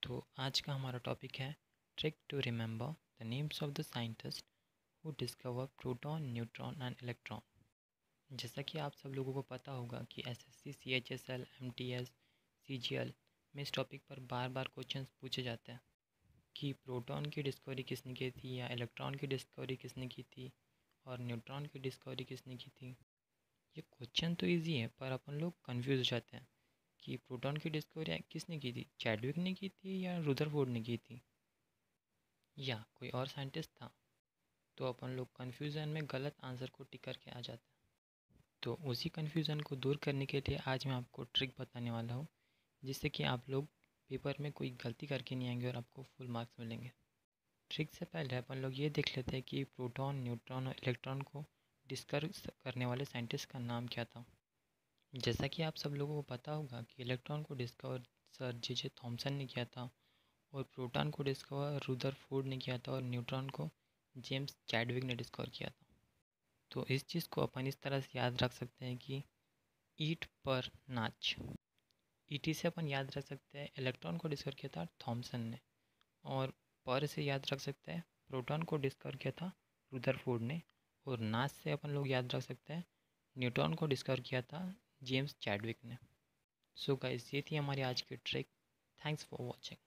तो आज का हमारा टॉपिक है trick to remember the names of the scientist who discover proton, neutron and electron. जैसा कि आप सब लोगों को पता होगा कि एसएससी, सीएचएसएल, एमटीएस, सीजीएल में इस टॉपिक पर बार बार क्वेश्चंस पूछे जाते हैं कि प्रोटॉन की डिस्कवरी किसने की थी या इलेक्ट्रॉन की डिस्कवरी किसने की थी और न्यूट्रॉन की डिस्कवरी किसने की थी। ये क्वेश्चन तो ईजी है पर अपन लोग कंफ्यूज हो जाते हैं कि प्रोटॉन की डिस्कवरी किसने की थी, चैडविक ने की थी या रुदरफोर्ड ने की थी या कोई और साइंटिस्ट था। तो अपन लोग कन्फ्यूज़न में गलत आंसर को टिक करके आ जाते हैं। तो उसी कन्फ्यूज़न को दूर करने के लिए आज मैं आपको ट्रिक बताने वाला हूँ जिससे कि आप लोग पेपर में कोई गलती करके नहीं आएंगे और आपको फुल मार्क्स मिलेंगे। ट्रिक से पहले अपन लोग ये देख लेते हैं कि प्रोटॉन, न्यूट्रॉन और इलेक्ट्रॉन को डिस्कवर करने वाले साइंटिस्ट का नाम क्या था। जैसा कि आप सब लोगों को पता होगा कि इलेक्ट्रॉन को डिस्कवर सर जे थॉमसन ने किया था और प्रोटॉन को डिस्कवर रुदरफोर्ड ने किया था और न्यूट्रॉन को जेम्स चैडविक ने डिस्कवर किया था। तो इस चीज़ को अपन इस तरह से याद रख सकते हैं कि ईट पर नाच। ईटी से अपन याद रख सकते हैं इलेक्ट्रॉन को डिस्कवर किया था थॉमसन ने, और पर से याद रख सकते हैं प्रोटॉन को डिस्कवर किया था रुदरफोर्ड ने, और नाच से अपन लोग याद रख सकते हैं न्यूट्रॉन को डिस्कवर किया था जेम्स चैडविक ने। सो गाइस, ये थी हमारी आज की ट्रिक। Thanks for watching.